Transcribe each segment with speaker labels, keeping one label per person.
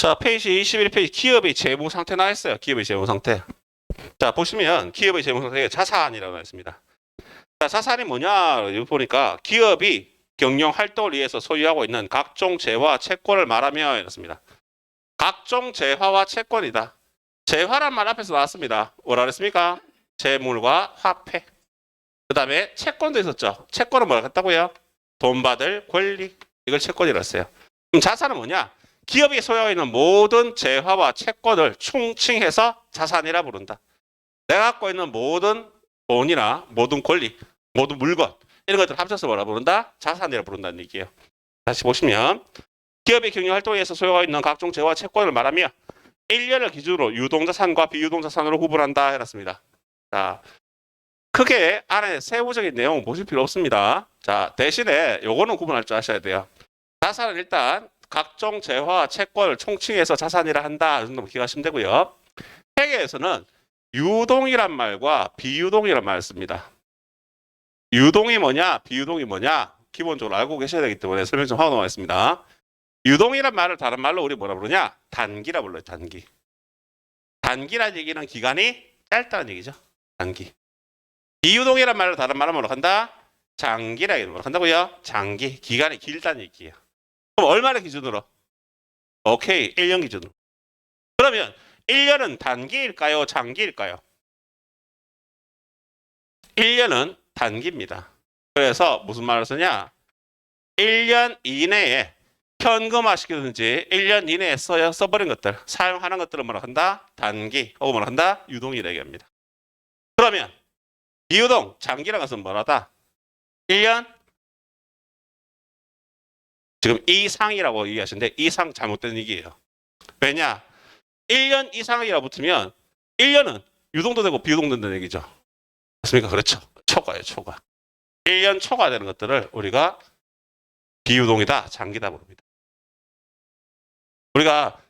Speaker 1: 자, 페이지 21페이지 기업의 재무 상태 나와 있어요. 기업의 재무 상태. 자, 보시면 기업의 재무 상태에 자산이라고 나와 있습니다. 자, 자산이 뭐냐? 여기 보니까 기업이 경영 활동을 위해서 소유하고 있는 각종 재화, 채권을 말하며 이렇습니다. 각종 재화와 채권이다. 재화란 말 앞에서 나왔습니다. 뭐라 그랬습니까? 재물과 화폐. 그 다음에 채권도 있었죠. 채권은 뭐라 했다고요? 돈 받을 권리. 이걸 채권이라고 했어요. 그럼 자산은 뭐냐? 기업이 소유하고 있는 모든 재화와 채권을 총칭해서 자산이라 부른다. 내가 갖고 있는 모든 돈이나 모든 권리, 모든 물건 이런 것들 합쳐서 뭐라 부른다? 자산이라 부른다는 얘기예요. 다시 보시면 기업의 경영 활동에서 소유하고 있는 각종 재화 채권을 말하며 1년을 기준으로 유동자산과 비유동자산으로 구분한다 해놨습니다. 자, 크게 안에 세부적인 내용 보실 필요 없습니다. 자, 대신에 요거는 구분할 줄 아셔야 돼요. 자산은 일단 각종 재화 채권을 총칭해서 자산이라 한다. 이 정도만 기억하시면 되고요. 회계에서는 유동이란 말과 비유동이란 말을 씁니다. 유동이 뭐냐, 비유동이 뭐냐 기본적으로 알고 계셔야 되기 때문에 설명 좀 하고 넘어가겠습니다. 유동이란 말을 다른 말로 우리 뭐라 부르냐? 단기라 불러요. 단기. 단기란 얘기는 기간이 짧다는 얘기죠. 단기. 비유동이란 말을 다른 말로 뭐라 한다? 장기라 뭐라 한다고요? 장기. 기간이 길다는 얘기예요. 그럼 얼마나 기준으로? 오케이. 1년 기준으로. 그러면 1년은 단기일까요? 장기일까요? 1년은 단기입니다. 그래서 무슨 말을 쓰냐? 1년 이내에 현금화 시키든지 1년 이내에 써버린 것들, 사용하는 것들을 뭐라 한다? 단기, 혹은 뭐라 한다? 유동이라고 얘기합니다. 그러면 비유동, 장기라는 것은 뭐라다? 1년? 지금 이상이라고 얘기하시는데 이상 잘못된 얘기예요. 왜냐? 1년 이상이라 붙으면 1년은 유동도 되고 비유동도 된다는 얘기죠. 맞습니까? 그렇죠. 초과예요. 초과. 1년 초과되는 것들을 우리가 비유동이다, 장기다 부릅니다. 우리가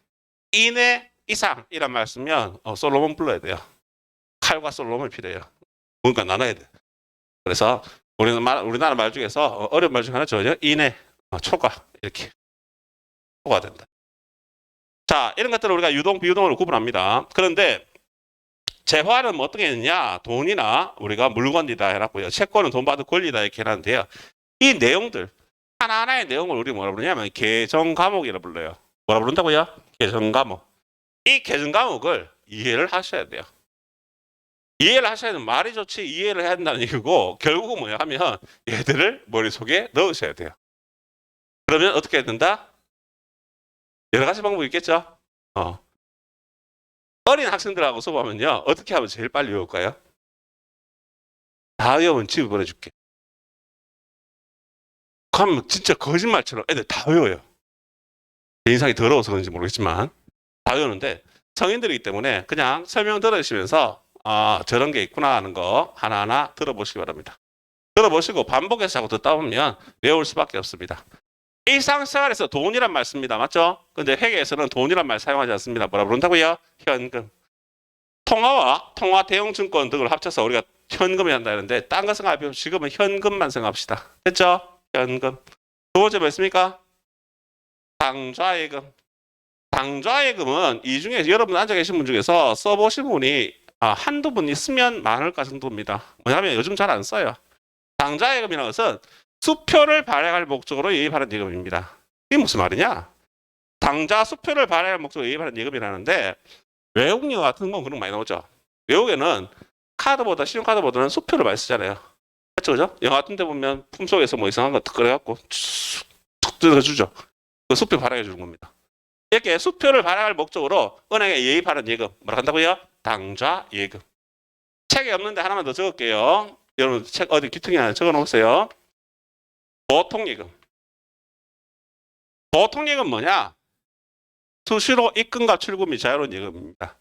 Speaker 1: 이내 이상이란 말 쓰면 솔로몬 불러야 돼요. 칼과 솔로몬이 필요해요. 뭔가 나눠야 돼요. 그래서 우리나라 말 중에서 어려운 말 중에 하나 저죠. 이내, 초과 이렇게 초과된다. 자, 이런 것들을 우리가 유동, 비유동으로 구분합니다. 그런데 재화는 뭐 어떤 게 있느냐? 돈이나 우리가 물건이다 해놨고요. 채권은 돈 받을 권리다 이렇게 해놨는데요. 이 내용들 하나하나의 내용을 우리 뭐라 부르냐면 계정 과목이라 불러요. 뭐라 부른다고요? 계정 과목. 이 계정 과목을 이해를 하셔야 돼요. 이해를 하셔야 되는 말이 좋지 이해를 해야 된다는 얘기고 결국은 뭐냐 하면 얘들을 머릿속에 넣으셔야 돼요. 그러면 어떻게 해야 된다? 여러 가지 방법이 있겠죠? 어린 학생들하고 수업하면요. 어떻게 하면 제일 빨리 외울까요? 다 외우면 집에 보내줄게. 그러면 진짜 거짓말처럼 애들 다 외워요. 제 인상이 더러워서 그런지 모르겠지만 다 외우는데 성인들이기 때문에 그냥 설명 들으시면서 저런 게 있구나 하는 거 하나하나 들어보시기 바랍니다. 들어보시고 반복해서 자꾸 듣다 보면 외울 수밖에 없습니다. 일상생활에서 돈이란 말 씁니다. 맞죠? 근데 회계에서는 돈이란 말 사용하지 않습니다. 뭐라 부른다고요? 현금. 통화와 통화 대용 증권 등을 합쳐서 우리가 현금이 한다 하는데 딴 거 생각하면 지금은 현금만 생각합시다. 됐죠? 현금. 두 번째 뭐 있습니까? 당좌예금. 당좌예금은 이 중에 여러분 앉아 계신 분 중에서 써보신 분이 한두 분 있으면 많을까 정도입니다. 뭐냐면 요즘 잘 안 써요. 당좌예금이라는 것은 수표를 발행할 목적으로 예입하는 예금입니다. 이게 무슨 말이냐? 당좌 수표를 발행할 목적으로 예입하는 예금이라는데 외국인과 같은 건 그런 거 많이 나오죠. 외국에는 카드보다 신용카드보다는 수표를 많이 쓰잖아요. 맞죠? 그죠? 영화 같은 데 보면 품속에서 뭐 이상한 거 끄래갖고 툭 뜯어주죠. 그 수표 발행해 주는 겁니다. 이렇게 수표를 발행할 목적으로 은행에 예입하는 예금 뭐라 한다고요? 당좌 예금. 책이 없는데 하나만 더 적을게요. 여러분 책 어디 귀퉁이 하나 적어 놓으세요. 보통예금. 보통예금 뭐냐? 수시로 입금과 출금이 자유로운 예금입니다.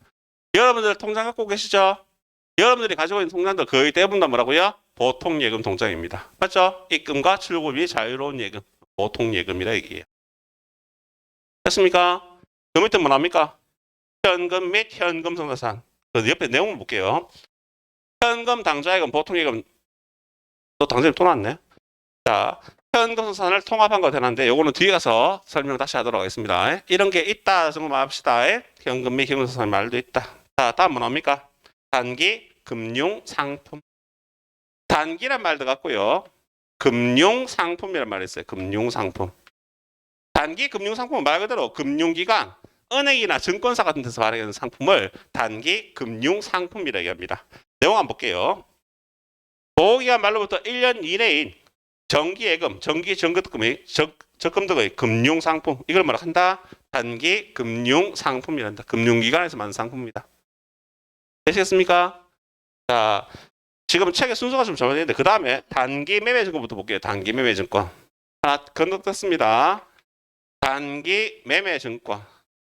Speaker 1: 여러분들 통장 갖고 계시죠? 여러분들이 가지고 있는 통장들 거의 대부분 다 뭐라고요? 보통예금 통장입니다. 맞죠? 입금과 출금이 자유로운 예금. 보통예금이라 얘기해요. 됐습니까? 그 밑에 뭐 납니까? 현금 및 현금 상자산. 그 옆에 내용을 볼게요. 현금, 당좌예금, 보통예금. 또 당장님 돈 왔네. 자, 현금 성산을 통합한 거 되는데 요거는 뒤에 가서 설명 다시 하도록 하겠습니다. 이런 게 있다 정도만 합시다. 현금 및 현금 성산 말도 있다. 자, 다음은 뭡니까? 단기 금융 상품. 단기란 말 들어갔고요. 금융 상품이란 말이 있어요. 금융 상품. 단기 금융 상품은 말 그대로 금융기관, 은행이나 증권사 같은 데서 발행하는 상품을 단기 금융 상품이라고 합니다. 내용 한번 볼게요. 보호기간 말로부터 1년 이내인 정기예금, 정기 적금 등의 금융 상품, 이걸 뭐라 한다? 단기 금융 상품이란다. 금융기관에서 만든 상품입니다. 되시겠습니까? 자, 지금 책의 순서가 좀 잘못되는데 그 다음에 단기 매매증권부터 볼게요. 단기 매매증권 하나 건너뛰습니다. 단기 매매증권,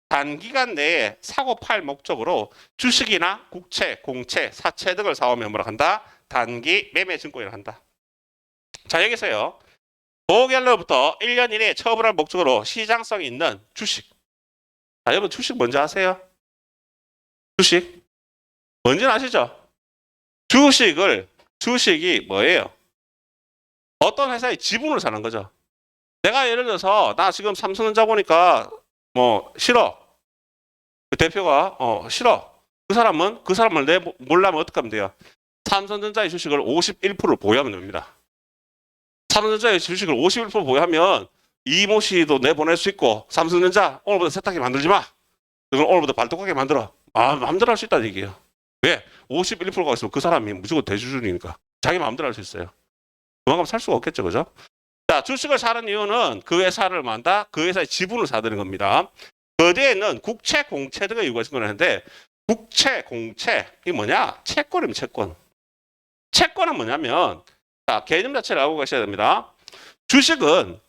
Speaker 1: 단기간 내에 사고 팔 목적으로 주식이나 국채, 공채, 사채 등을 사오면 뭐라 한다? 단기 매매증권이라고 한다. 자, 여기서요. 보호기간로부터 1년 이내에 처분할 목적으로 시장성이 있는 주식. 자, 여러분 주식 뭔지 아세요? 주식? 뭔지는 아시죠? 주식이 뭐예요? 어떤 회사의 지분을 사는 거죠. 내가 예를 들어서 나 지금 삼성전자 보니까 뭐 싫어. 그 대표가 싫어. 그 사람을 내 몰라면 어떻게 하면 돼요? 삼성전자의 주식을 51%를 보유하면 됩니다. 삼성전자의 주식을 51% 보유하면 이모 씨도 내보낼 수 있고 삼성전자 오늘부터 세탁기 만들지 마. 이건 오늘부터 발톱가게 만들어. 마음대로 할 수 있다는 얘기예요. 왜? 51%가 있으면 그 사람이 무조건 대주주니까 자기 마음대로 할 수 있어요. 그만큼 살 수가 없겠죠, 그죠? 자, 주식을 사는 이유는 그 회사를 만다, 그 회사의 지분을 사들인 겁니다. 그 뒤에 있는 국채, 공채 등의 이유가 있을 거는데 국채, 공채 이게 뭐냐? 채권입니다, 채권. 채권은 뭐냐면 자, 개념 자체를 알고 가셔야 됩니다. 주식은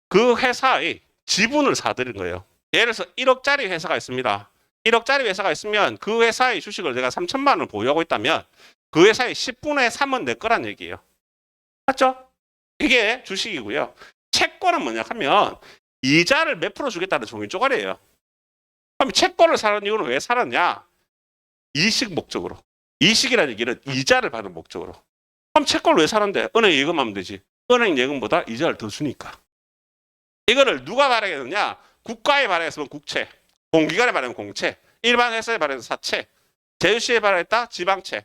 Speaker 1: 그 회사의 지분을 사들인 거예요. 예를 들어서 1억짜리 회사가 있습니다. 1억짜리 회사가 있으면 그 회사의 주식을 내가 3천만 원을 보유하고 있다면 그 회사의 10분의 3은 내 거란 얘기예요. 맞죠? 이게 주식이고요. 채권은 뭐냐 하면 이자를 몇 프로 주겠다는 종이 쪼가리예요. 그럼 채권을 사는 이유는 왜 사느냐? 이식 목적으로. 이식이라는 얘기는 이자를 받는 목적으로. 그럼 채권을 왜 사는데? 은행 예금하면 되지. 은행 예금보다 이자를 더 주니까. 이거를 누가 발행했느냐? 국가에 발행했으면 국채, 공기관에 발행하면 공채, 일반 회사에 발행해서 사채, 제주시에 발행했다 지방채,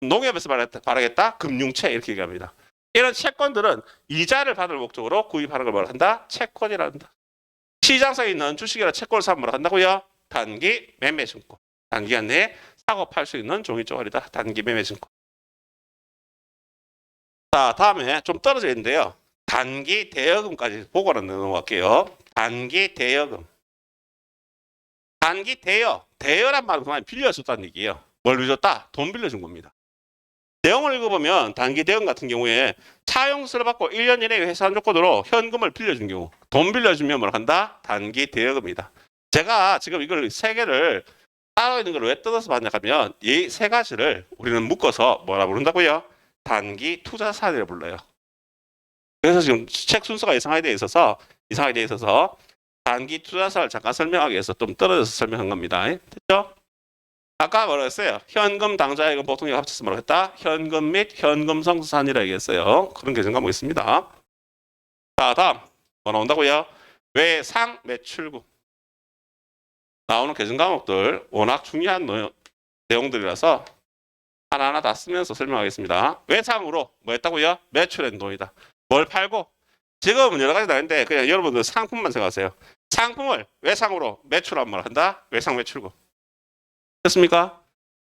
Speaker 1: 농협에서 발행했다 금융채 이렇게 얘기합니다. 이런 채권들은 이자를 받을 목적으로 구입하는 걸 뭐라 한다? 채권이라 한다. 시장성에 있는 주식이나 채권을 사면 뭐라 한다고요? 단기 매매증권. 단기간 내에 사고 팔 수 있는 종이 쪼가리다. 단기 매매증권. 자, 다음에 좀 떨어져 있는데요. 단기 대여금까지 보고는 넘어갈게요. 단기 대여금. 단기 대여. 대여란 말은 그냥 빌려줬다는 얘기예요. 뭘 빌려줬다? 돈 빌려준 겁니다. 내용을 읽어보면 단기 대여금 같은 경우에 차용서를 받고 1년 이내에 회사한 조건으로 현금을 빌려준 경우 돈 빌려주면 뭘 한다? 단기 대여금이다. 제가 지금 이걸 세 개를 따로 있는 걸 왜 뜯어서 봤냐 하면 이 세 가지를 우리는 묶어서 뭐라 부른다고요? 단기 투자사를 불러요. 그래서 지금 책 순서가 이상하게 되어 있어서 단기 투자사를 잠깐 설명하기 위해서 좀 떨어져서 설명한 겁니다. 됐죠? 아까 뭐라고 했어요? 현금 당좌예금 보통액 합쳐서 뭐라고 했다? 현금 및 현금 성산이라고 얘기했어요. 그런 개정 과목이 있습니다. 자, 다음 뭐 나온다고요? 외상 매출국. 나오는 개정 과목들 워낙 중요한 내용들이라서 하나하나 다 쓰면서 설명하겠습니다. 외상으로 뭐 했다고요? 매출한 돈이다. 뭘 팔고? 지금은 여러 가지 나는데 그냥 여러분들 상품만 생각하세요. 상품을 외상으로 매출하면 뭘 한다? 외상 매출국. 됐습니까?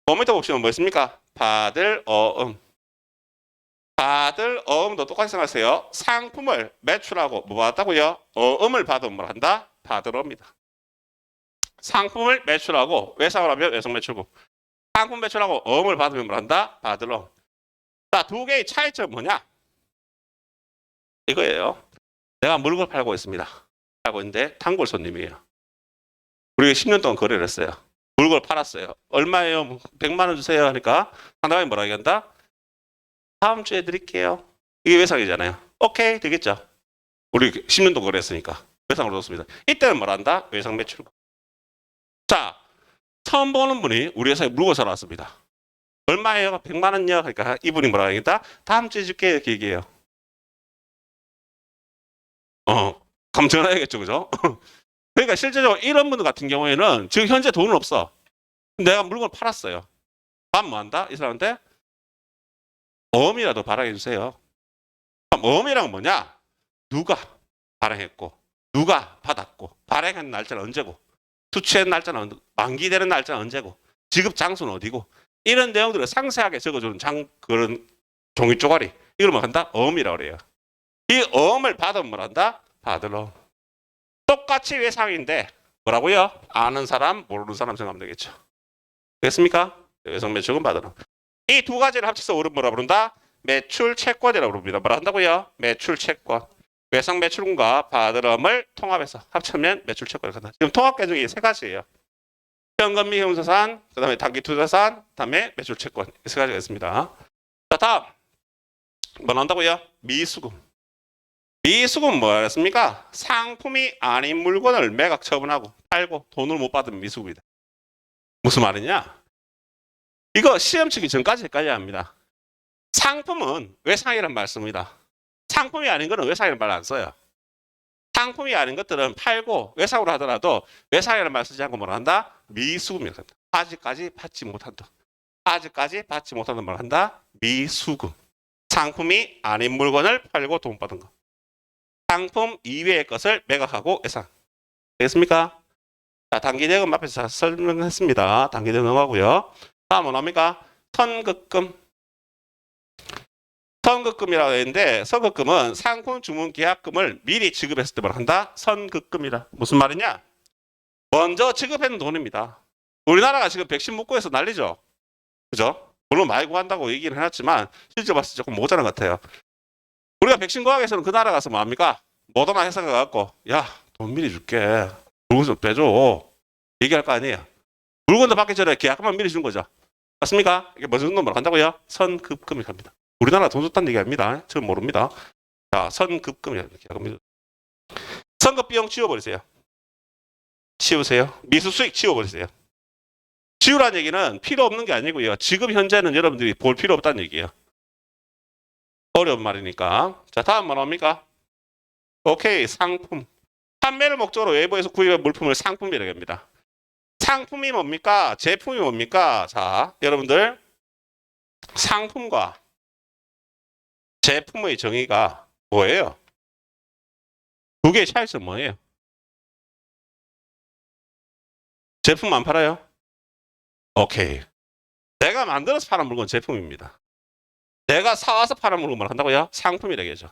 Speaker 1: 밑에 보시면 뭐 있습니까? 받을 어음. 받을 어음도 똑같이 생각하세요. 상품을 매출하고 뭐 받았다고요? 어음을 받으면 뭘 한다? 받을 어입니다. 상품을 매출하고 외상을 하면 외상 매출국. 상품 매출하고 어음을 받으면 뭘 한다? 받을 어음. 자, 두 개의 차이점은 뭐냐? 이거예요. 내가 물건을 팔고 있습니다. 팔고 있는데 단골 손님이에요. 우리가 10년 동안 거래를 했어요. 물건을 팔았어요. 얼마예요? 100만 원 주세요 하니까 상대방이 뭐라 얘기한다? 다음 주에 드릴게요. 이게 외상이잖아요. 오케이 되겠죠. 우리 10년 동안 거래했으니까 외상으로 줬습니다. 이때는 뭐라 한다? 외상 매출국. 자, 처음 보는 분이 우리 회사에 물건 사러 왔습니다. 얼마예요? 100만 원요? 그러니까 이분이 뭐라 얘기했다? 다음 주에 줄게 이렇게 얘기해요. 그럼 전화해야겠죠, 그죠? 그러니까 실제적으로 이런 분들 같은 경우에는 지금 현재 돈은 없어. 내가 물건을 팔았어요. 그럼 뭐 한다? 이 사람한테 어음이라도 발행해 주세요. 그럼 어음이란 뭐냐? 누가 발행했고, 누가 받았고, 발행한 날짜는 언제고, 수취한 날짜는 만기되는 날짜는 언제고, 지급 장소는 어디고, 이런 내용들을 상세하게 적어주는 그런 종이 쪼가리. 이걸 뭐 한다? 어음이라고 그래요. 이 어음을 받으면 뭐 한다? 받으러. 똑같이 외상인데 뭐라고요? 아는 사람, 모르는 사람 생각하면 되겠죠. 됐습니까? 외상 매출금 받으러. 이 두 가지를 합쳐서 우리는 뭐라 부른다? 매출 채권이라고 부릅니다. 뭐라 한다고요? 매출 채권. 외상 매출금과 받으럼을 통합해서 합치면 매출 채권을 한다. 지금 통합 계정이 세 가지예요. 현금 및 형사산, 그다음에 단기 투자산, 그다음에 매출 채권 세 가지가 있습니다. 자, 다음 뭐 나온다고요? 미수금. 미수금 뭐였습니까? 상품이 아닌 물건을 매각 처분하고 팔고 돈을 못 받으면 미수금이다. 무슨 말이냐? 이거 시험 치기 전까지 헷갈려야 합니다. 상품은 외상이라는 말 씁니다. 상품이 아닌 거는 외상이라는 말 안 써요. 상품이 아닌 것들은 팔고 외상으로 하더라도 외상이라는 말 쓰지 않고 뭐라 한다? 미수금이라고 한다. 아직까지 받지 못한다. 아직까지 받지 못하는 말 한다? 미수금. 상품이 아닌 물건을 팔고 돈 받은 거. 상품 이외의 것을 매각하고 외상. 되겠습니까? 자, 단기대금 앞에서 설명했습니다. 단기대금 넘어가고요. 다음은 뭡니까? 선급금. 선급금이라고 했는데 선급금은 상품 주문 계약금을 미리 지급했을 때 뭐한다? 선급금이다. 무슨 말이냐? 먼저 지급했는 돈입니다. 우리나라가 지금 백신 못 구해서 난리죠. 그죠? 물론 많이 구한다고 얘기는 해놨지만 실제 봤을 때 조금 모자란 것 같아요. 우리가 백신 구하기 위해서는 그 나라 가서 뭐합니까? 모더나 회사가 갖고 야, 돈 미리 줄게. 물건 좀 빼줘. 얘기할 거 아니에요. 물건도 받기 전에 계약금만 미리 준 거죠. 맞습니까? 이게 무슨 돈 한다고요? 선급금이 갑니다. 우리나라 돈 줬다는 얘기 아닙니다. 저는 모릅니다. 자, 선급금이라는 계약금이. 선급 비용 치워버리세요. 치우세요. 미수 수익 치워버리세요. 치우라는 얘기는 필요 없는 게 아니고요. 지금 현재는 여러분들이 볼 필요 없다는 얘기예요. 어려운 말이니까. 자, 다음 뭐 나옵니까? 오케이, 상품. 판매를 목적으로 외부에서 구입한 물품을 상품이라고 합니다. 상품이 뭡니까? 제품이 뭡니까? 자, 여러분들 상품과 제품의 정의가 뭐예요? 두 개의 차이점은 뭐예요? 제품 안 팔아요? 오케이. 내가 만들어서 파는 물건 제품입니다. 내가 사와서 파는 물건을 한다고요? 상품이라고 하죠.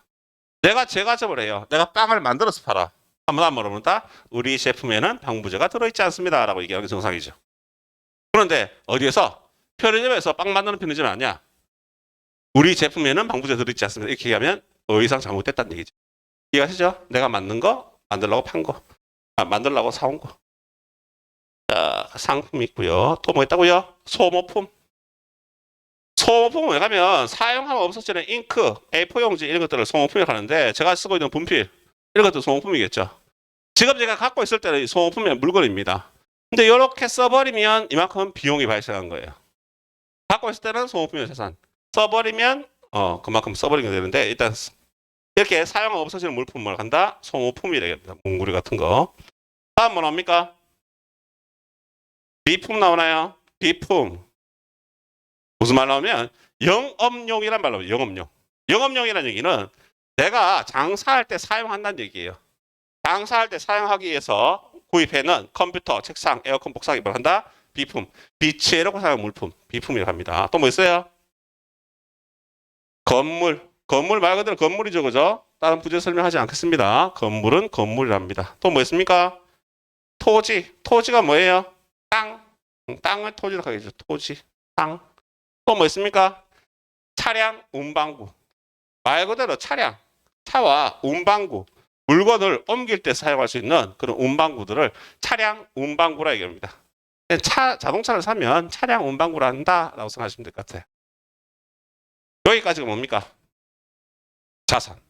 Speaker 1: 내가 제과점을 해요. 내가 빵을 만들어서 팔아. 한번 물어본다. 우리 제품에는 방부제가 들어있지 않습니다. 라고 얘기하는 게 정상이죠. 그런데 어디에서? 편의점에서 빵 만드는 편의점이 아니야. 우리 제품에는 방부제 들어있지 않습니다. 이렇게 얘기하면 의상 잘못됐다는 얘기죠. 이해가시죠? 내가 만든 거, 만들려고 판 거, 만들려고 사온 거. 자, 상품이 있고요. 또 뭐 있다고요? 소모품. 소모품은 왜 가면 사용하면 없어지는 잉크, A4 용지 이런 것들을 소모품이라고 하는데 제가 쓰고 있는 분필 이런 것도 소모품이겠죠. 지금 제가 갖고 있을 때는 소모품의 물건입니다. 근데 이렇게 써버리면 이만큼 비용이 발생한 거예요. 갖고 있을 때는 소모품의 재산. 써버리면 그만큼 써버리게 되는데 일단 이렇게 사용하면 없어지는 물품을 한다? 소모품이라고 합니다. 몽구리 같은 거. 다음 뭐 나옵니까? 비품 나오나요? 비품. 무슨 말 나오면 영업용이란 말 나와요. 영업용. 영업용이라는 얘기는 내가 장사할 때 사용한다는 얘기예요. 장사할 때 사용하기 위해서 구입해는 컴퓨터, 책상, 에어컨, 복사기 뭘 한다? 비품. 비치해놓고 사용 물품. 비품이라고 합니다. 또 뭐 있어요? 건물. 건물 말 그대로 건물이죠. 그죠? 다른 부제 설명하지 않겠습니다. 건물은 건물이랍니다. 또 뭐 있습니까? 토지. 토지가 뭐예요? 땅. 땅을 토지라고 하겠죠. 토지. 땅. 또 뭐 있습니까? 차량, 운반구. 말 그대로 차량, 차와 운반구, 물건을 옮길 때 사용할 수 있는 그런 운반구들을 차량, 운반구라 얘기합니다. 자동차를 사면 차량, 운반구라 한다라고 생각하시면 될 것 같아요. 여기까지가 뭡니까? 자산.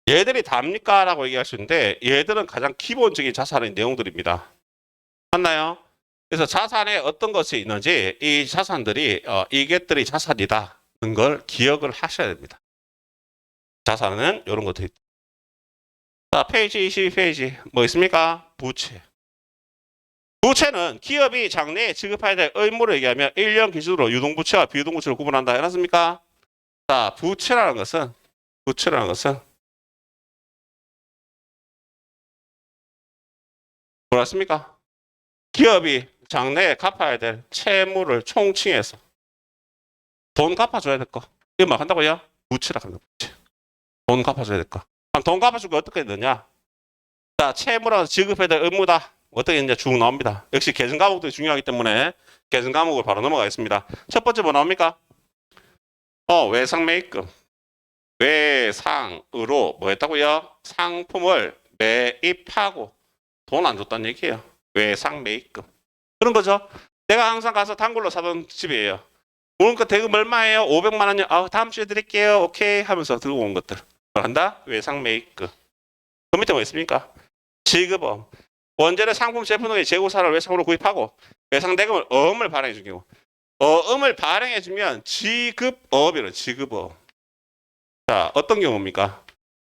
Speaker 1: 얘들이 답니까? 라고 얘기할 수 있는데 얘들은 가장 기본적인 자산의 내용들입니다. 맞나요? 그래서 자산에 어떤 것이 있는지 이 자산들이 이것들이 자산이다는 걸 기억을 하셔야 됩니다. 자산은 이런 것들이 있다. 자, 페이지 22페이지. 뭐 있습니까? 부채. 부채는 기업이 장래에 지급해야 될 의무를 얘기하면 1년 기준으로 유동부채와 비유동부채를 구분한다. 해놨습니까? 자, 부채라는 것은 뭐였습니까? 기업이 장래에 갚아야 될 채무를 총칭해서 돈 갚아줘야 될 거. 이거 뭐 한다고요? 부채라 합니다. 부채. 돈 갚아줘야 될 거. 그럼 돈 갚아줄 거 어떻게 되느냐? 자, 채무라서 지급해야 될 의무다. 어떻게 이제 쭉 나옵니다. 역시 계승 과목도 중요하기 때문에 계승 과목을 바로 넘어가겠습니다. 첫 번째 뭐 나옵니까? 외상매입금. 외상으로 뭐 했다고요? 상품을 매입하고 돈 안 줬다는 얘기예요. 외상매입금. 그런 거죠. 내가 항상 가서 단골로 사던 집이에요. 그러니까 대금 얼마예요? 500만 원이요. 다음 주에 드릴게요. 오케이 하면서 들고 온 것들. 뭘 한다? 외상매입금. 그 밑에 뭐 있습니까? 지급업. 원재료 상품 제품 등의 재고사를 외상으로 구입하고 외상 대금을 어음을 발행해 준 경우. 어음을 발행해 주면 지급업이래. 지급업. 자, 어떤 경우입니까?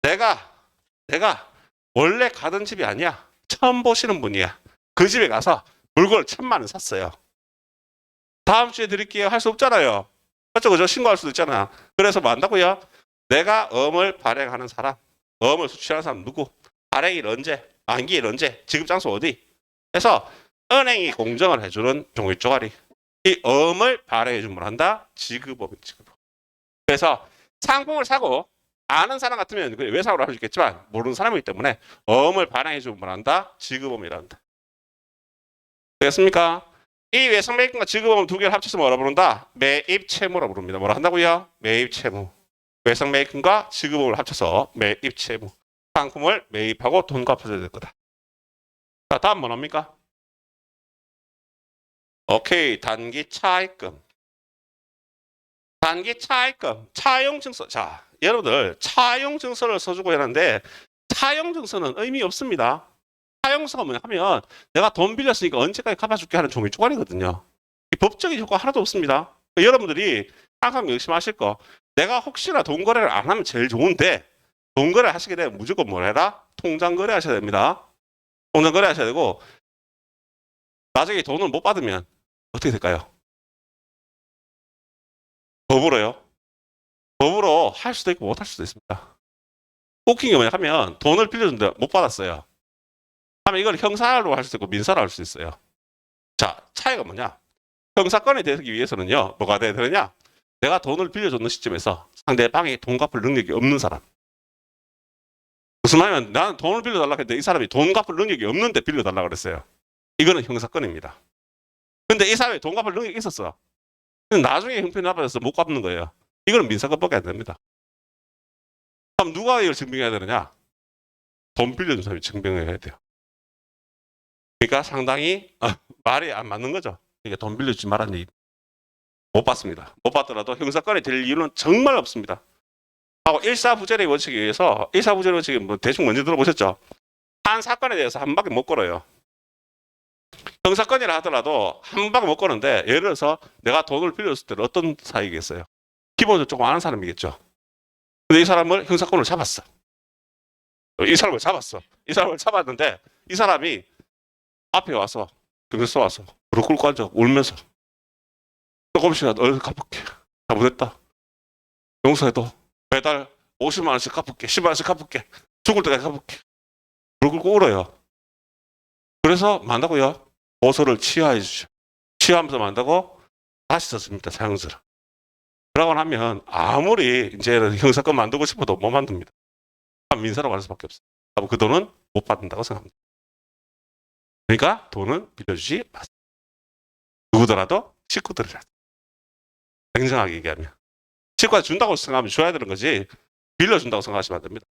Speaker 1: 내가 원래 가던 집이 아니야. 처음 보시는 분이야. 그 집에 가서 물건을 1,000만 원 샀어요. 다음 주에 드릴게요. 할 수 없잖아요. 그렇죠, 그죠? 신고할 수도 있잖아. 그래서 뭐 한다고요? 내가 어음을 발행하는 사람, 어음을 수취하는 사람 누구? 발행일 언제? 만기일 언제? 지급 장소 어디? 해서 은행이 공정을 해주는 종이 쪼가리. 이 어음을 발행해 주면 한다? 지급업이 지급업. 그래서 상품을 사고 아는 사람 같으면 외상으로 할 수 있겠지만 모르는 사람이기 때문에 어음을 발행해 주면 한다? 지급업이란다. 되겠습니까? 이 외상매입금과 지급업은 두 개를 합쳐서 뭐라 부른다? 매입채무라 부릅니다. 뭐라 한다고요? 매입채무. 외상매입금과 지급업을 합쳐서 매입채무. 상품을 매입하고 돈 갚아줘야 될 거다. 자, 다음 뭐 납니까? 오케이, 단기 차입금. 단기 차입금, 차용 증서. 자, 여러분들 차용 증서를 써주고 하는데 차용 증서는 의미 없습니다. 차용 증서가 뭐냐 하면 내가 돈 빌렸으니까 언제까지 갚아줄게 하는 종이 쪼가리거든요. 법적인 효과 하나도 없습니다. 여러분들이 항상 명심하실 거, 내가 혹시나 돈 거래를 안 하면 제일 좋은데 돈 거래 하시게 되면 무조건 뭘 해라? 통장 거래 하셔야 됩니다. 통장 거래 하셔야 되고 나중에 돈을 못 받으면 어떻게 될까요? 법으로요. 법으로 할 수도 있고 못 할 수도 있습니다. 웃긴 게 뭐냐 하면 돈을 빌려준데 못 받았어요. 하면 이걸 형사로 할 수도 있고 민사로 할 수 있어요. 자, 차이가 뭐냐? 형사건이 되기 위해서는요. 뭐가 돼야 되느냐? 내가 돈을 빌려줬는 시점에서 상대방이 돈 갚을 능력이 없는 사람. 무슨 말이냐면 나는 돈을 빌려달라고 했는데 이 사람이 돈 갚을 능력이 없는데 빌려달라고 그랬어요. 이거는 형사건입니다. 근데 이 사람이 돈 갚을 능력이 있었어. 근데 나중에 형편이 나빠져서 못 갚는 거예요. 이거는 민사건밖에 안 됩니다. 그럼 누가 이걸 증명해야 되느냐? 돈 빌려준 사람이 증명해야 돼요. 그러니까 상당히 말이 안 맞는 거죠. 그러니까 돈 빌려주지 말라는 얘기. 못 받습니다. 못 받더라도 형사건이 될 이유는 정말 없습니다. 하고 일사부재의 원칙에 의해서 일사부재의 원칙이 뭐 대충 먼저 들어보셨죠? 한 사건에 대해서 한 바퀴 못 걸어요. 형사건이라 하더라도 한 바퀴 못 거는데 예를 들어서 내가 돈을 빌려줬을 때는 어떤 사이겠어요? 기본적으로 조금 아는 사람이겠죠. 근데 이 사람을 형사건으로 잡았어. 이 사람을 잡았는데 이 사람이 앞에 와서 경찰서 와서 무릎 꿇고 앉아 울면서 조금씩이라도 얼른 갚을게. 잘못했다. 용서해도 매달 50만 원씩 갚을게. 10만 원씩 갚을게. 죽을 때까지 갚을게. 무릎 꿇고 울어요. 그래서 만다고요. 고소를 취하해 주죠. 취하하면서 만다고 다시 썼습니다. 사형수를. 그러고 나면 아무리 이제 형사건 만들고 싶어도 못 만듭니다. 민사로 갈 수밖에 없어요. 그 돈은 못 받는다고 생각합니다. 그러니까 돈은 빌려주지 마세요. 누구더라도 식구들을 냉정하게 얘기하면 식구가 준다고 생각하면 줘야 되는 거지 빌려준다고 생각하시면 안 됩니다.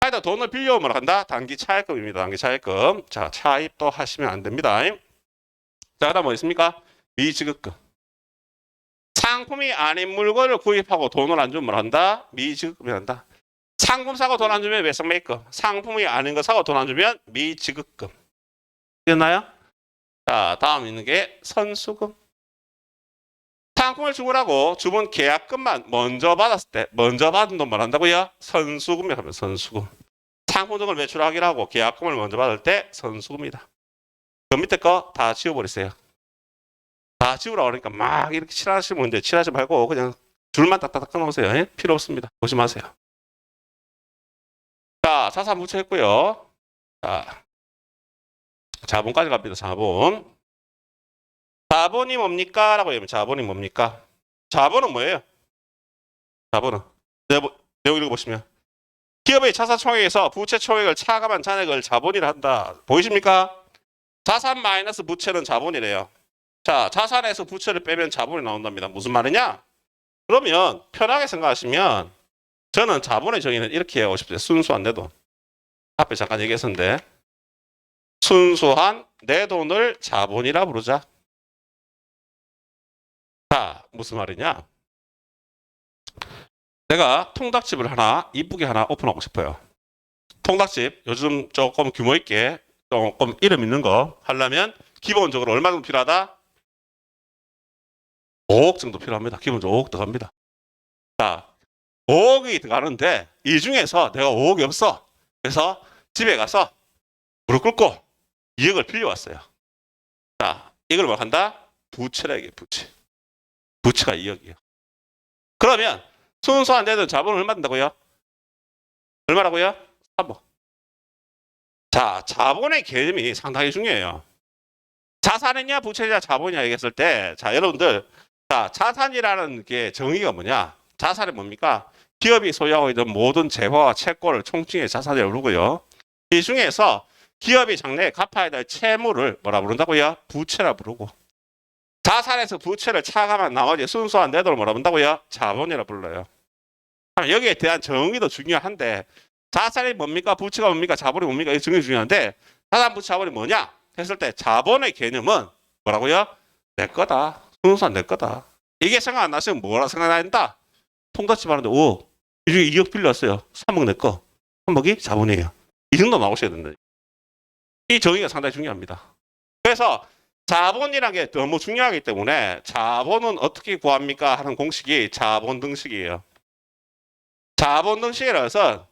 Speaker 1: 하여튼 돈을 빌려오면 한다. 단기 차입금입니다. 단기 차입금. 자, 차입도 하시면 안 됩니다. 자, 그다음 뭐 있습니까? 미지급금. 상품이 아닌 물건을 구입하고 돈을 안 주면 한다. 미지급금이 한다. 상품 사고 돈 안 주면 외상매입금. 상품이 아닌 거 사고 돈 안 주면 미지급금. 됐나요? 자, 다음 있는 게 선수금. 상품을 주문하고 주문 계약금만 먼저 받았을 때 먼저 받은 돈만 한다고요? 선수금이라고 하면 선수금. 상품 등을 매출하기로 하고 계약금을 먼저 받을 때 선수금이다. 그 밑에 거 다 지워버리세요. 다 지우라고 그러니까 막 이렇게 칠하시면 되는데 칠하지 말고 그냥 줄만 딱딱딱 끊어놓으세요. 예? 필요 없습니다. 보지 마세요. 자, 자산 부채 했고요. 자, 자본까지 갑니다. 자본. 자본이 뭡니까? 라고 하면 자본이 뭡니까? 자본은 뭐예요? 자본은 내용 읽어보시면 기업의 자산총액에서 부채 총액을 차감한 잔액을 자본이라 한다. 보이십니까? 자산 마이너스 부채는 자본이래요. 자, 자산에서 부채를 빼면 자본이 나온답니다. 무슨 말이냐? 그러면 편하게 생각하시면 저는 자본의 정의는 이렇게 하고 싶어요. 순수한 내 돈. 앞에 잠깐 얘기했었는데 순수한 내 돈을 자본이라 부르자. 자, 무슨 말이냐? 내가 통닭집을 하나 이쁘게 하나 오픈하고 싶어요. 통닭집 요즘 조금 규모 있게 조금 이름 있는 거 하려면 기본적으로 얼마 정도 필요하다? 5억 정도 필요합니다. 기본적으로 5억 들어갑니다. 자, 5억이 들어가는데 이 중에서 내가 5억이 없어. 그래서 집에 가서 무릎 꿇고 2억을 빌려왔어요. 자, 이걸 뭐 한다? 부채라 이게 부채. 부채가 2억이에요. 그러면 순수한 내 돈 자본은 얼마 된다고요? 얼마라고요? 3억. 자, 자본의 개념이 상당히 중요해요. 자산이냐 부채냐 자본이냐 얘기했을 때, 자, 여러분들, 자, 자산이라는 게 정의가 뭐냐? 자산이 뭡니까? 기업이 소유하고 있는 모든 재화와 채권을 총칭해 자산이라고 부르고요. 이 중에서 기업이 장래에 갚아야 될 채무를 뭐라 부른다고요? 부채라 부르고. 자산에서 부채를 차감한 나머지 순수한 내 돈을 뭐라 부른다고요? 자본이라 불러요. 여기에 대한 정의도 중요한데 자산이 뭡니까? 부채가 뭡니까? 자본이 뭡니까? 이 정의 중요한데 자산, 부채, 자본이 뭐냐? 했을 때 자본의 개념은 뭐라고요? 내 거다. 순수한 내 거다. 이게 생각 안 나시면 뭐라 생각난다? 통닭집 하는데 이 중에 2억 빌렸어요. 3억 내 거. 3억이 자본이에요. 이 정도 나오셔야 된다. 이 정의가 상당히 중요합니다. 그래서 자본이라는 게 너무 중요하기 때문에 자본은 어떻게 구합니까? 하는 공식이 자본 등식이에요. 자본 등식이라고 해서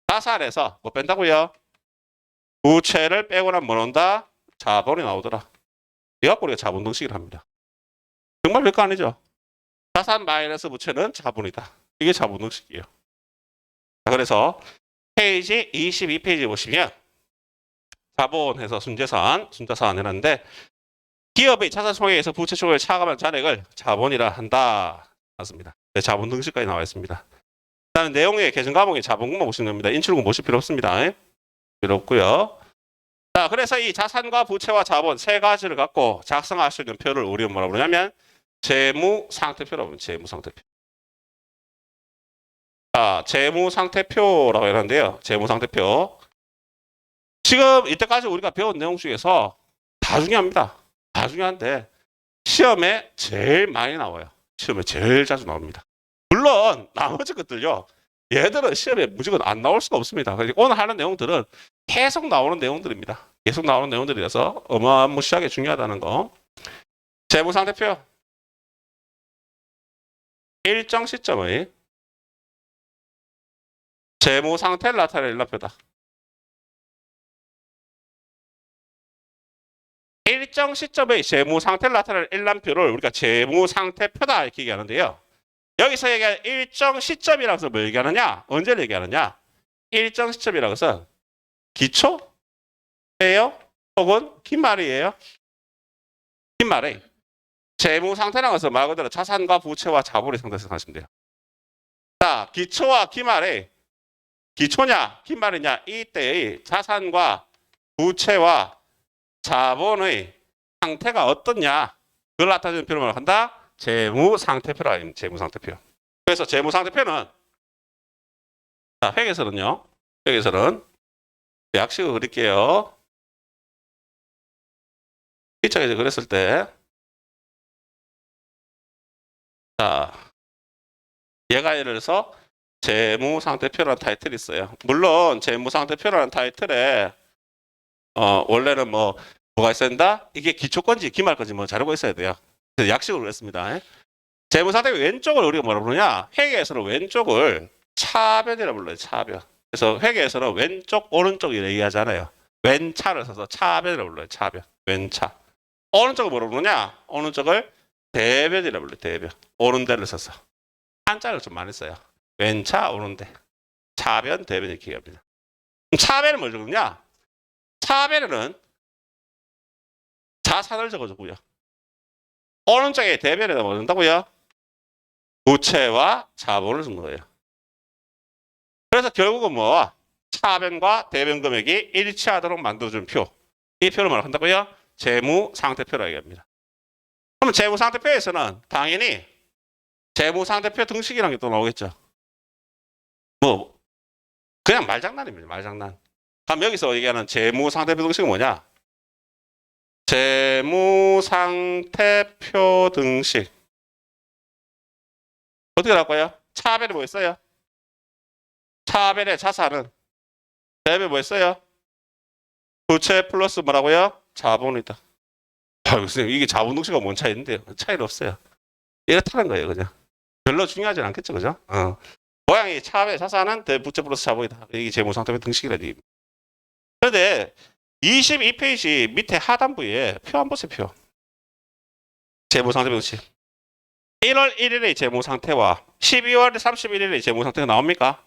Speaker 1: 자산에서 뭐 뺀다고요? 부채를 빼고 나면 뭐 나온다? 자본이 나오더라. 이 갖고 우리가 자본 등식을 합니다. 정말 별거 아니죠? 자산 마이너스 부채는 자본이다. 이게 자본 등식이에요. 자, 그래서 페이지 22페이지 보시면 자본해서 순자산 해놨는데 기업의 자산 총액에서 부채 총액을 차감한 잔액을 자본이라 한다. 맞습니다. 네, 자본 등식까지 나와 있습니다. 그다음에 내용의 계정 과목의 자본금만 보시면 됩니다. 인출금 보실 필요 없습니다. 필요 없고요. 자, 그래서 이 자산과 부채와 자본 세 가지를 갖고 작성할 수 있는 표를 우리는 뭐라고 그러냐면 재무상태표라고 합니다. 재무상태표. 자, 재무상태표라고 하는데요. 재무상태표. 지금 이때까지 우리가 배운 내용 중에서 다 중요합니다. 다 중요한데 시험에 제일 많이 나와요. 시험에 제일 자주 나옵니다. 물론 나머지 것들요. 얘들은 시험에 무조건 안 나올 수가 없습니다. 오늘 하는 내용들은 계속 나오는 내용들입니다. 계속 나오는 내용들이라서 어마무시하게 중요하다는 거. 재무상태표. 일정 시점의 재무상태를 나타내는 일람표다. 일정 시점의 재무상태를 나타내는 일람표를 우리가 재무상태표다 이렇게 얘기하는데요. 여기서 얘기하는 일정 시점이라고 해서 뭘 얘기하느냐? 언제를 얘기하느냐? 일정 시점이라고 해서 기초예요? 혹은 긴 말이에요? 긴 말에 재무상태라고 해서 말 그대로 자산과 부채와 자본의 상태에서 생각하시면 돼요. 자, 기초와 긴 말에 기초냐? 긴 말이냐? 이때의 자산과 부채와 자본의 상태가 어떻냐? 그걸 나타내는 표를 뭐라고 한다? 재무상태표라 합니다. 재무상태표. 그래서 재무상태표는 자, 회계에서는요. 회계에서는 약식을 그릴게요. 이쪽에서 그랬을 때 자, 얘가 예를 들어서 재무상태표라는 타이틀이 있어요. 물론 재무상태표라는 타이틀에 원래는 뭐가 있어야 된다? 이게 기초건지 기말건지 뭐 자료가 있어야 돼요. 그래서 약식으로 했습니다. 재무상태 왼쪽을 우리가 뭐라 부르냐? 회계에서는 왼쪽을 차변이라 불러요. 차변. 그래서 회계에서는 왼쪽, 오른쪽을 얘기하잖아요. 왼차를 써서 차변이라고 불러요. 차변. 왼차. 오른쪽을 뭐라고 부르냐? 오른쪽을 대변이라고 불러요. 대변. 오른대를 써서. 한자를 좀 많이 써요. 왼차, 오른대. 차변, 대변 이렇게 얘기합니다. 차변은 뭘 적느냐? 차변에는 자산을 적어주고요. 오른쪽에 대변에다 뭐 넣는다고요? 부채와 자본을 쓴 거예요. 그래서 결국은 뭐 차변과 대변 금액이 일치하도록 만들어준 표. 이 표를 뭐라고 한다고요? 재무상태표라고 얘기합니다. 그러면 재무상태표에서는 당연히 재무상태표 등식이라는 게 또 나오겠죠. 뭐 그냥 말장난입니다. 말장난. 그럼 여기서 얘기하는 재무상태표 등식은 뭐냐? 재무상태표 등식. 어떻게 나올까요? 차변이 뭐였어요? 차변의 자산은 대변 뭐였어요? 부채 플러스 뭐라고요? 자본이다. 선생님 이게 자본 등식과 뭔 차이인데요? 차이는 없어요. 이렇다는 거예요, 그냥. 별로 중요하진 않겠죠, 그죠? 모양이 차변의 자산은 부채 플러스 자본이다. 이게 재무상태표 등식이라는 얘기입니다. 그런데 22페이지 밑에 하단부에 표 한 보세요, 표. 재무상태표 등식. 1월 1일의 재무상태와 12월 31일의 재무상태가 나옵니까?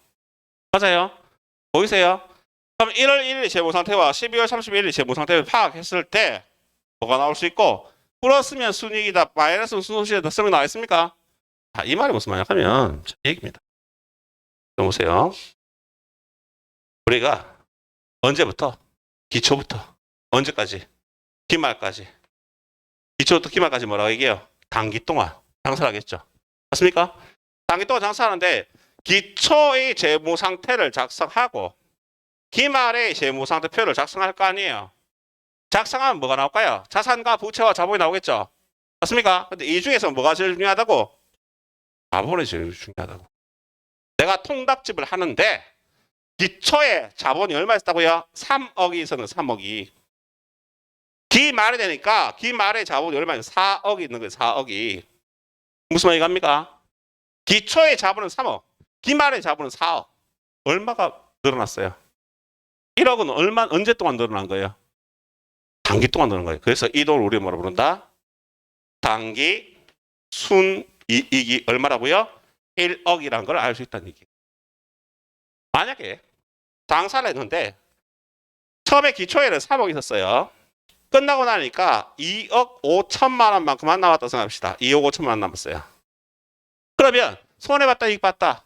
Speaker 1: 맞아요. 보이세요? 그럼 1월 1일의 재무상태와 12월 31일의 재무상태를 파악했을 때 뭐가 나올 수 있고 플러스면 순이익이다, 마이너스면 순손실이다 쓰면 나와 있습니까? 자, 이 말이 무슨 말이냐 하면 이 얘기입니다. 보세요. 우리가 언제부터? 기초부터 언제까지? 기말까지. 기초부터 기말까지 뭐라고 얘기해요? 단기 동안 장사를 하겠죠. 맞습니까? 단기 동안 장사하는데 기초의 재무 상태를 작성하고 기말의 재무 상태표를 작성할 거 아니에요. 작성하면 뭐가 나올까요? 자산과 부채와 자본이 나오겠죠. 맞습니까? 근데 이 중에서 뭐가 제일 중요하다고? 자본이 제일 중요하다고. 내가 통닭집을 하는데 기초에 자본이 얼마 있다고요? 3억이 있었는 3억이. 기말이 되니까 기말의 자본이 얼마 있는 4억이 있는 거예요. 4억이. 무슨 말이 갑니까? 기초의 자본은 3억. 기말의 자본은 4억. 얼마가 늘어났어요? 1억은 언제 동안 늘어난 거예요? 단기 동안 늘어난 거예요. 그래서 이 돈을 우리 뭐라 부른다? 단기 순이익이 얼마라고요? 1억이라는 걸 알 수 있다는 얘기예요. 만약에 장사를 했는데 처음에 기초에는 3억 있었어요. 끝나고 나니까 2억 5천만 원만큼만 남았다고 생각합시다. 2억 5천만 원 남았어요. 그러면 손해봤다 이익 봤다.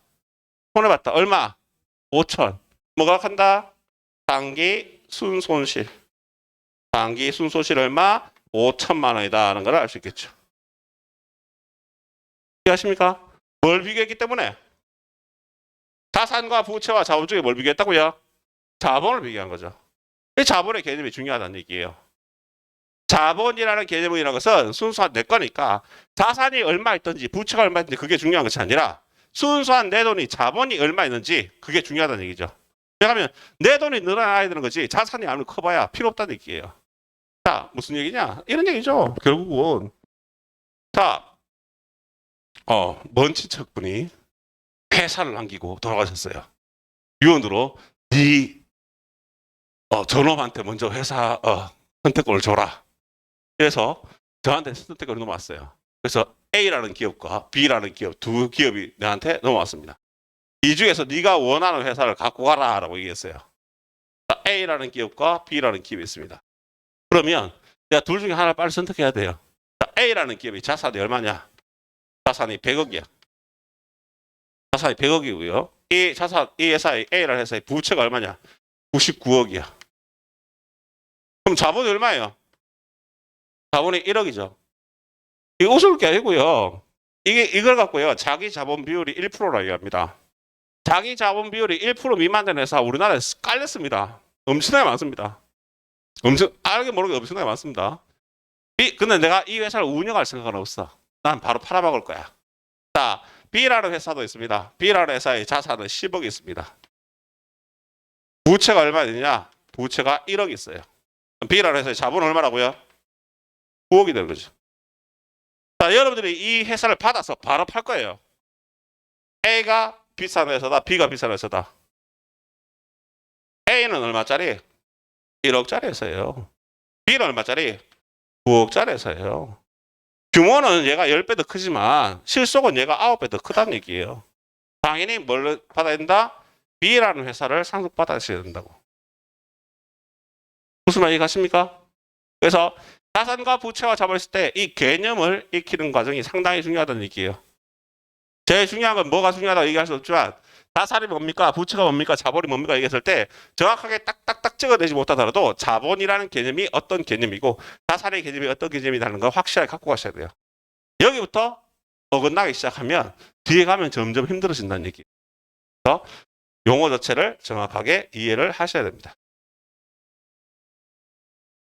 Speaker 1: 손해봤다. 얼마? 5천. 뭐가 한다? 단기 순손실. 단기 순손실 얼마? 5천만 원이다 하는 걸 알 수 있겠죠. 이해하십니까? 뭘 비교했기 때문에? 자산과 부채와 자본 중에 뭘 비교했다고요? 자본을 비교한 거죠. 이 자본의 개념이 중요하다는 얘기예요. 자본이라는 개념이라는 것은 순수한 내 거니까 자산이 얼마 있든지 부채가 얼마 있든지 그게 중요한 것이 아니라 순수한 내 돈이 자본이 얼마 있는지 그게 중요하다는 얘기죠. 왜냐하면 내 돈이 늘어나야 되는 거지 자산이 아무리 커봐야 필요 없다는 얘기예요. 자, 무슨 얘기냐? 이런 얘기죠. 결국은 자, 먼 친척분이 회사를 남기고 돌아가셨어요. 유언으로 네 저놈한테 먼저 회사 선택권을 줘라. 그래서 저한테 선택권이 넘어왔어요. 그래서 A라는 기업과 B라는 기업 두 기업이 내한테 넘어왔습니다. 이 중에서 네가 원하는 회사를 갖고 가라 라고 얘기했어요. A라는 기업과 B라는 기업이 있습니다. 그러면 내가 둘 중에 하나를 빨리 선택해야 돼요. A라는 기업이 자산이 얼마냐? 자산이 100억이야. 자산이 100억이고요. 이 회사의 A라는 회사의 부채가 얼마냐? 99억이야. 그럼 자본이 얼마예요? 자본이 1억이죠. 이거 웃을 게 아니고요. 이걸 갖고요. 자기 자본 비율이 1%라고 얘기합니다. 자기 자본 비율이 1% 미만 되는 회사 우리나라에 깔렸습니다. 엄청나게 많습니다. 알게 모르게 엄청나게 많습니다. 근데 내가 이 회사를 운영할 생각은 없어. 난 바로 팔아먹을 거야. 자, B라는 회사도 있습니다. B라는 회사의 자산은 10억이 있습니다. 부채가 얼마 되느냐? 부채가 1억 있어요. B라는 회사의 자본은 얼마라고요? 9억이 되는 거죠. 자, 여러분들이 이 회사를 받아서 바로 팔 거예요. A가 비싼 회사다, B가 비싼 회사다. A는 얼마짜리? 1억짜리에서요. B는 얼마짜리? 9억짜리에서요. 규모는 얘가 10배 더 크지만 실속은 얘가 9배 더 크다는 얘기예요. 당연히 뭘 받아야 된다? B라는 회사를 상속받아야 된다고. 무슨 말 이해가십니까? 그래서 자산과 부채와 잡았을 때 이 개념을 익히는 과정이 상당히 중요하다는 얘기예요. 제일 중요한 건 뭐가 중요하다고 얘기할 수 없지만 자산이 뭡니까? 부채가 뭡니까? 자본이 뭡니까? 얘기했을 때 정확하게 딱딱딱 찍어내지 못하더라도 자본이라는 개념이 어떤 개념이고 자산의 개념이 어떤 개념이라는 걸 확실하게 갖고 가셔야 돼요. 여기부터 어긋나기 시작하면 뒤에 가면 점점 힘들어진다는 얘기예요. 그래서 용어 자체를 정확하게 이해를 하셔야 됩니다.